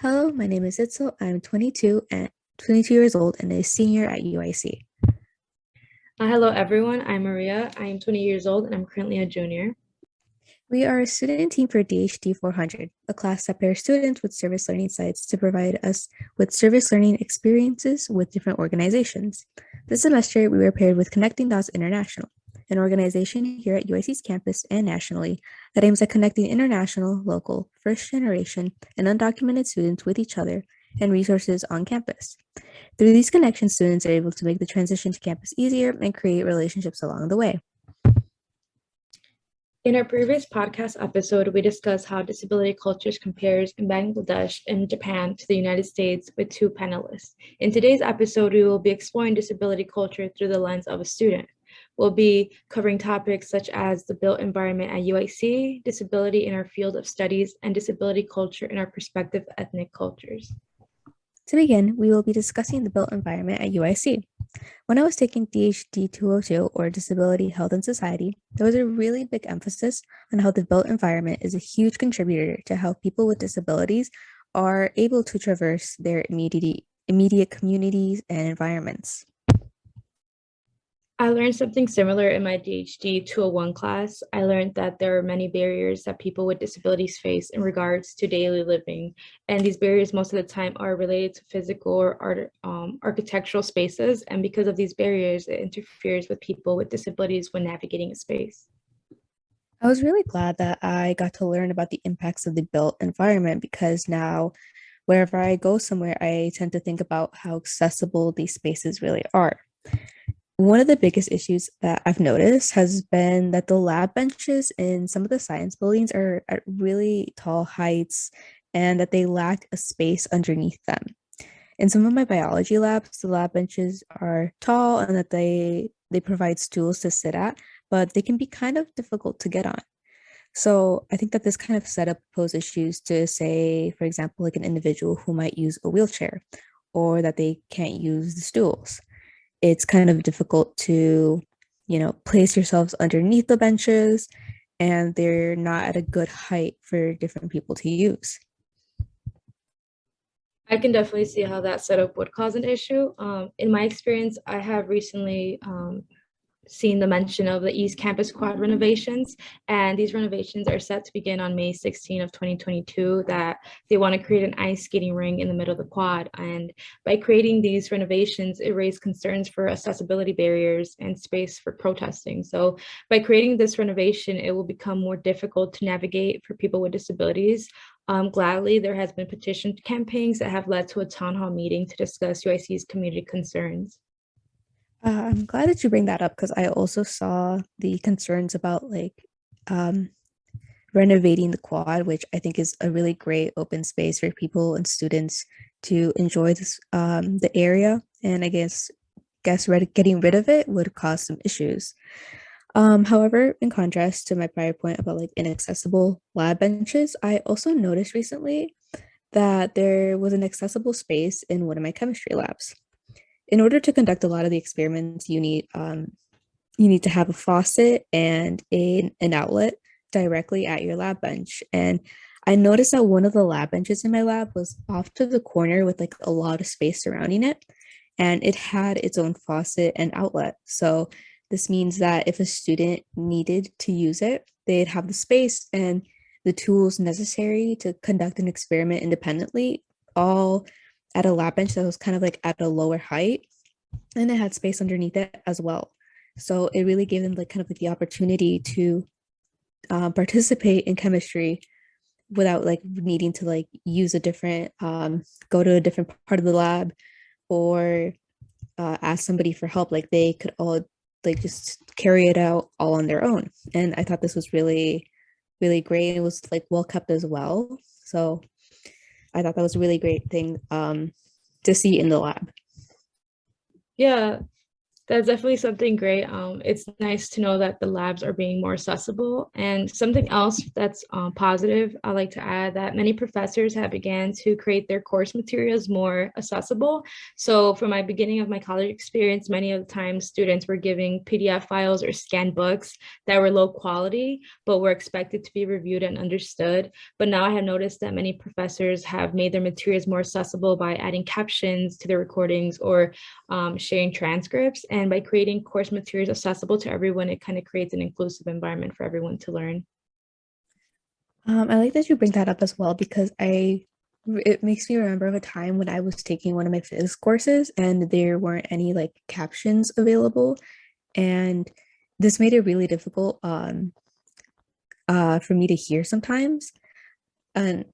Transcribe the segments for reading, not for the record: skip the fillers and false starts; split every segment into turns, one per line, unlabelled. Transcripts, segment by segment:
Hello, my name is Itzel. I'm 22 years old and a senior at UIC.
Hello, everyone. I'm Maria. I am 20 years old and I'm currently a junior.
We are a student team for DHD 400, a class that pairs students with service learning sites to provide us with service learning experiences with different organizations. This semester, we were paired with Connecting Dots International, an organization here at UIC's campus and nationally that aims at connecting international, local, first generation, and undocumented students with each other and resources on campus. Through these connections, students are able to make the transition to campus easier and create relationships along the way.
In our previous podcast episode, we discussed how disability cultures compares in Bangladesh and Japan to the United States with two panelists. In today's episode, we will be exploring disability culture through the lens of a student. We'll be covering topics such as the built environment at UIC, disability in our field of studies, and disability culture in our perspective ethnic cultures.
To begin, we will be discussing the built environment at UIC. When I was taking DHD 202, or Disability, Health, and Society, there was a really big emphasis on how the built environment is a huge contributor to how people with disabilities are able to traverse their immediate communities and environments.
I learned something similar in my DHD 201 class. I learned that there are many barriers that people with disabilities face in regards to daily living. And these barriers most of the time are related to physical or architectural spaces. And because of these barriers, it interferes with people with disabilities when navigating a space.
I was really glad that I got to learn about the impacts of the built environment because now wherever I go somewhere, I tend to think about how accessible these spaces really are. One of the biggest issues that I've noticed has been that the lab benches in some of the science buildings are at really tall heights and that they lack a space underneath them. In some of my biology labs, the lab benches are tall and that they provide stools to sit at, but they can be kind of difficult to get on. So I think that this kind of setup pose issues to, say, for example, like an individual who might use a wheelchair or that they can't use the stools. It's kind of difficult to, place yourselves underneath the benches, and they're not at a good height for different people to use.
I can definitely see how that setup would cause an issue. In my experience, I have recently seen the mention of the East Campus Quad renovations, and these renovations are set to begin on May 16 of 2022, that they want to create an ice skating ring in the middle of the quad. And by creating these renovations, it raised concerns for accessibility barriers and space for protesting. So by creating this renovation, it will become more difficult to navigate for people with disabilities. Gladly, there has been petition campaigns that have led to a town hall meeting to discuss UIC's community concerns.
I'm glad that you bring that up because I also saw the concerns about um, renovating the quad, which I think is a really great open space for people and students to enjoy the area. And I guess getting rid of it would cause some issues. However, in contrast to my prior point about like inaccessible lab benches, I also noticed recently that there was an accessible space in one of my chemistry labs. In order to conduct a lot of the experiments, you need to have a faucet and an outlet directly at your lab bench. And I noticed that one of the lab benches in my lab was off to the corner with like a lot of space surrounding it, and it had its own faucet and outlet. So this means that if a student needed to use it, they'd have the space and the tools necessary to conduct an experiment independently, all at a lab bench that was kind of like at a lower height, and it had space underneath it as well. So it really gave them like kind of like the opportunity to participate in chemistry without like needing to like use a different go to a different part of the lab or ask somebody for help. Like they could all like just carry it out all on their own. And I thought this was really, really great. It was like well kept as well. So I thought that was a really great thing to see in the lab.
Yeah, That's definitely something great. It's nice to know that the labs are being more accessible. And something else that's positive, I like to add that many professors have began to create their course materials more accessible. So for my beginning of my college experience, many of the times students were giving PDF files or scanned books that were low quality, but were expected to be reviewed and understood. But now I have noticed that many professors have made their materials more accessible by adding captions to their recordings or sharing transcripts. And by creating course materials accessible to everyone, it kind of creates an inclusive environment for everyone to learn.
I like that you bring that up as well because it makes me remember of a time when I was taking one of my physics courses and there weren't any like captions available, and this made it really difficult for me to hear sometimes. And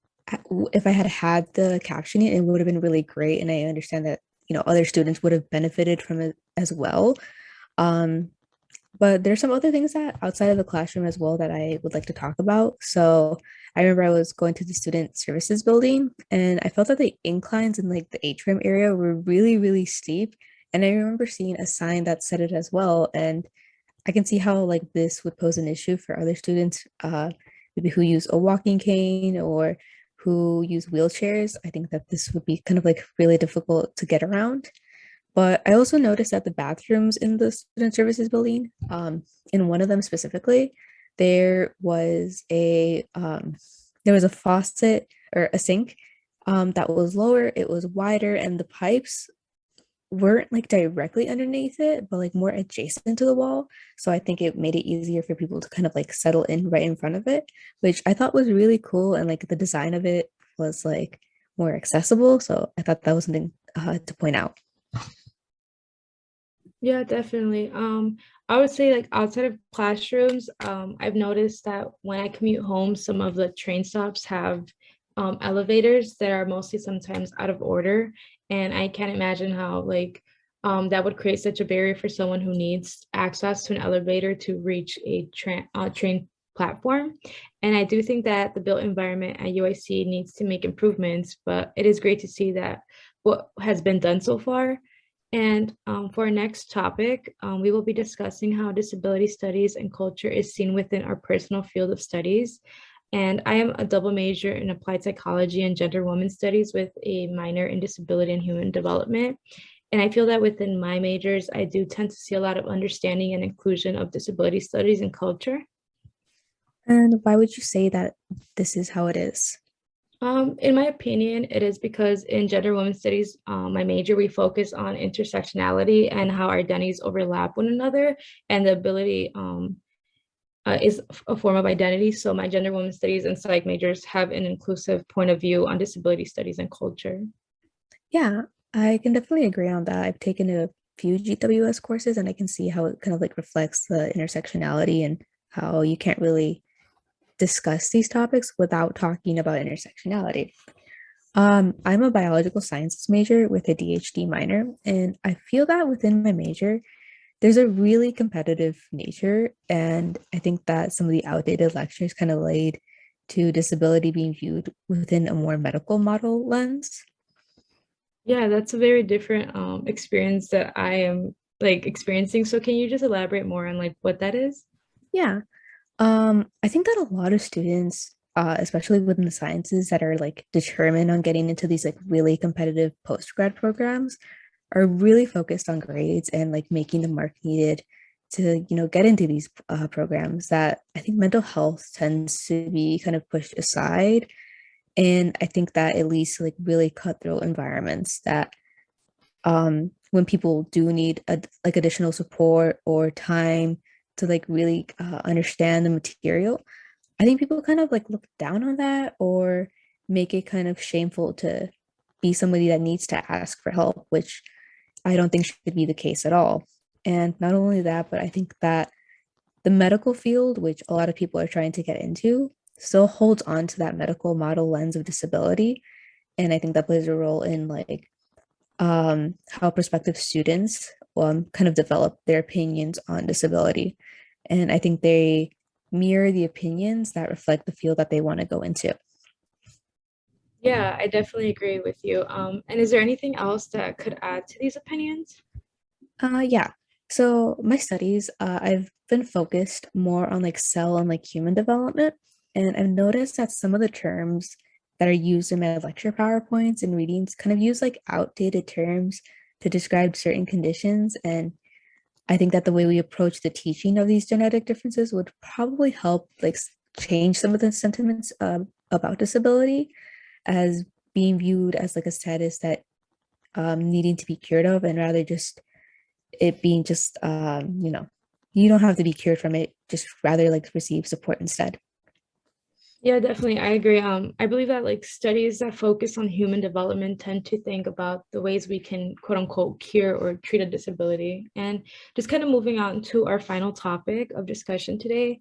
if I had had the captioning, it would have been really great. And I understand that, other students would have benefited from it as well. Um, but there's some other things that outside of the classroom as well that I would like to talk about. So I remember I was going to the student services building and I felt that the inclines in like the atrium area were really, really steep. And I remember seeing a sign that said it as well. And I can see how like this would pose an issue for other students, maybe who use a walking cane or who use wheelchairs. I think that this would be kind of like really difficult to get around. But I also noticed that the bathrooms in the student services building, in one of them specifically, there was a faucet or a sink that was lower, it was wider, and the pipes weren't like directly underneath it, but like more adjacent to the wall. So I think it made it easier for people to kind of like settle in right in front of it, which I thought was really cool. And like the design of it was like more accessible. So I thought that was something to point out.
Yeah, definitely. I would say like outside of classrooms, I've noticed that when I commute home, some of the train stops have elevators that are mostly sometimes out of order. And I can't imagine how like that would create such a barrier for someone who needs access to an elevator to reach a train platform. And I do think that the built environment at UIC needs to make improvements, but it is great to see that what has been done so far. And for our next topic, we will be discussing how disability studies and culture is seen within our personal field of studies. And I am a double major in applied psychology and gender women studies with a minor in disability and human development. And I feel that within my majors, I do tend to see a lot of understanding and inclusion of disability studies and culture.
And why would you say that this is how it is?
In my opinion, it is because in gender women studies, my major, we focus on intersectionality and how our identities overlap one another, and the ability is a form of identity. So my gender women studies and psych majors have an inclusive point of view on disability studies and culture.
Yeah, I can definitely agree on that. I've taken a few GWS courses and I can see how it kind of like reflects the intersectionality and how you can't really discuss these topics without talking about intersectionality. I'm a biological sciences major with a DHD minor, and I feel that within my major, there's a really competitive nature. And I think that some of the outdated lectures kind of laid to disability being viewed within a more medical model lens.
Yeah, that's a very different experience that I am like experiencing. So can you just elaborate more on like what that is?
Yeah. I think that a lot of students, especially within the sciences that are like determined on getting into these like really competitive postgrad programs, are really focused on grades and like making the mark needed to, get into these programs that I think mental health tends to be kind of pushed aside. And I think that at least like really cutthroat environments that when people do need like additional support or time to like really understand the material, I think people kind of like look down on that or make it kind of shameful to be somebody that needs to ask for help, which I don't think should be the case at all. And not only that, but I think that the medical field, which a lot of people are trying to get into, still holds on to that medical model lens of disability. And I think that plays a role in like how prospective students kind of develop their opinions on disability. And I think they mirror the opinions that reflect the field that they want to go into.
Yeah, I definitely agree with you. And is there anything else that could add to these opinions?
Yeah. So my studies, I've been focused more on like cell and like human development, and I've noticed that some of the terms that are used in my lecture PowerPoints and readings kind of use like outdated terms to describe certain conditions. And I think that the way we approach the teaching of these genetic differences would probably help like change some of the sentiments about disability as being viewed as like a status that needing to be cured of, and rather just it being just you don't have to be cured from it, just rather like receive support instead.
Yeah, definitely. I agree. I believe that like studies that focus on human development tend to think about the ways we can quote unquote cure or treat a disability. And just kind of moving on to our final topic of discussion today.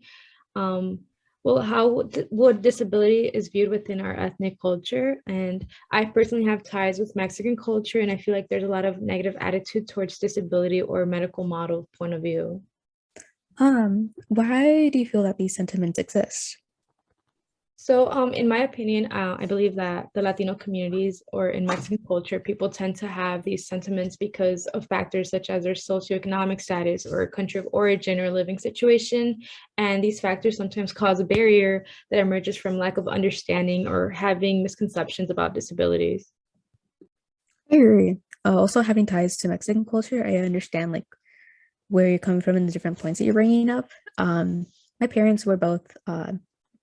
Um, well, how would disability is viewed within our ethnic culture? And I personally have ties with Mexican culture, and I feel like there's a lot of negative attitude towards disability or medical model point of view.
Why do you feel that these sentiments exist?
So, in my opinion, I believe that the Latino communities or in Mexican culture, people tend to have these sentiments because of factors such as their socioeconomic status or country of origin or living situation. And these factors sometimes cause a barrier that emerges from lack of understanding or having misconceptions about disabilities.
I agree. Also, having ties to Mexican culture, I understand like where you're coming from and the different points that you're bringing up. My parents were both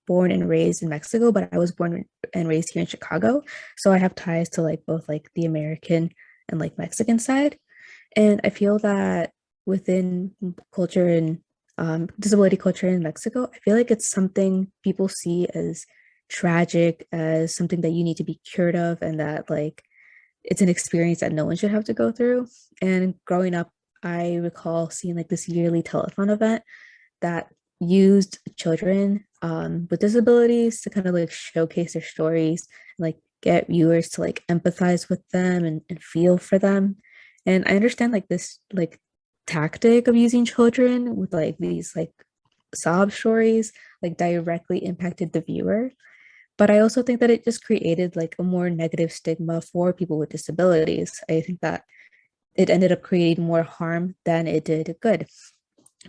born and raised in Mexico, but I was born and raised here in Chicago, so I have ties to like both like the American and like Mexican side. And I feel that within culture and disability culture in Mexico, I feel like it's something people see as tragic, as something that you need to be cured of, and that like it's an experience that no one should have to go through. And growing up, I recall seeing like this yearly telethon event that used children with disabilities to kind of like showcase their stories, and, like get viewers to like empathize with them and feel for them. And I understand like this like tactic of using children with like these like sob stories like directly impacted the viewer. But I also think that it just created like a more negative stigma for people with disabilities. I think that it ended up creating more harm than it did good,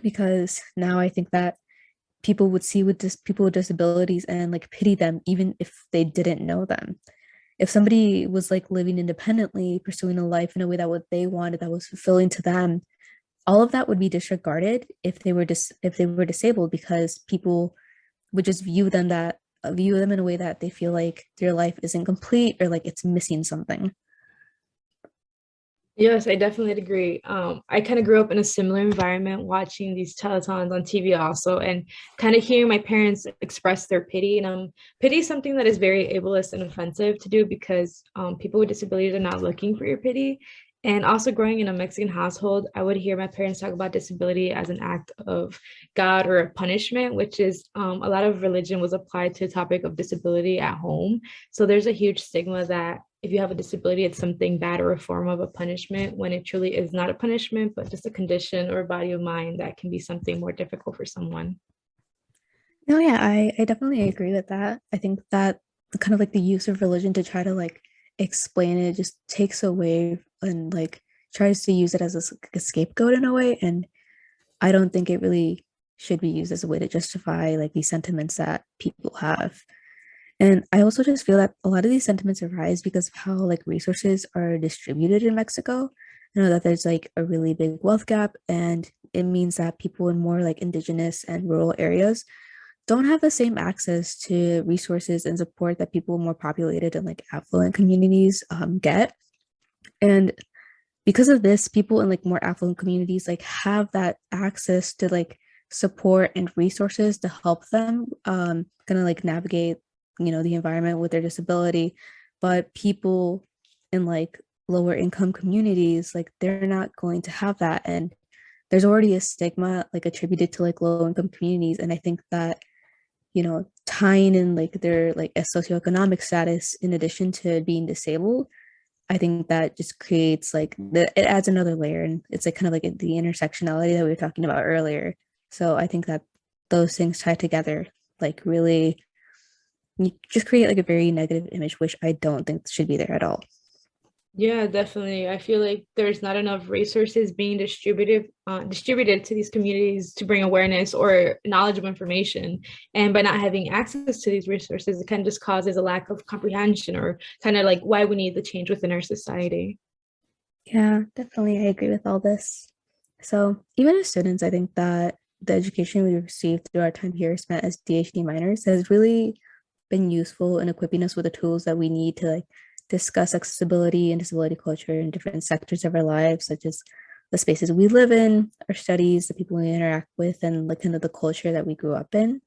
because now I think that people would see with people with disabilities and like pity them even if they didn't know them. If somebody was like living independently, pursuing a life in a way that what they wanted, that was fulfilling to them, all of that would be disregarded if they were if they were disabled, because people would just view them in a way that they feel like their life isn't complete or like it's missing something.
Yes, I definitely agree. I kind of grew up in a similar environment watching these telethons on TV also, and kind of hearing my parents express their pity. And pity is something that is very ableist and offensive to do because people with disabilities are not looking for your pity. And also growing in a Mexican household, I would hear my parents talk about disability as an act of God or a punishment, which is a lot of religion was applied to the topic of disability at home. So there's a huge stigma that if you have a disability, it's something bad or a form of a punishment when it truly is not a punishment, but just a condition or a body of mind that can be something more difficult for someone.
No, yeah, I definitely agree with that. I think that the kind of like the use of religion to try to like explain it just takes away and like tries to use it as a scapegoat in a way. And I don't think it really should be used as a way to justify like these sentiments that people have. And I also just feel that a lot of these sentiments arise because of how like resources are distributed in Mexico. I know that there's like a really big wealth gap, and it means that people in more like indigenous and rural areas don't have the same access to resources and support that people more populated and like affluent communities get. And because of this, people in like more affluent communities like have that access to like support and resources to help them kind of like navigate, the environment with their disability. But people in like lower income communities, like they're not going to have that. And there's already a stigma like attributed to like low income communities. And I think that tying in like their like a socioeconomic status in addition to being disabled, I think that just creates like it adds another layer, and it's like kind of like the intersectionality that we were talking about earlier. So I think that those things tied together like really you just create like a very negative image, which I don't think should be there at all.
Yeah, definitely. I feel like there's not enough resources being distributed to these communities to bring awareness or knowledge of information. And by not having access to these resources, it kind of just causes a lack of comprehension or kind of like why we need the change within our society.
Yeah, definitely. I agree with all this. So, even as students, I think that the education we received through our time here spent as DHD minors has really been useful in equipping us with the tools that we need to like discuss accessibility and disability culture in different sectors of our lives, such as the spaces we live in, our studies, the people we interact with, and like kind of the culture that we grew up in.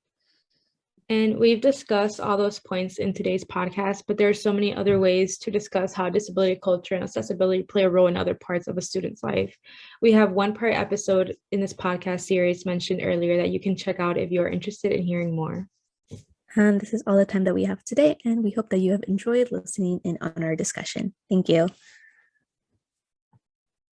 And we've discussed all those points in today's podcast, but there are so many other ways to discuss how disability culture and accessibility play a role in other parts of a student's life. We have one part episode in this podcast series mentioned earlier that you can check out if you're interested in hearing more.
And this is all the time that we have today, and we hope that you have enjoyed listening in on our discussion. Thank you.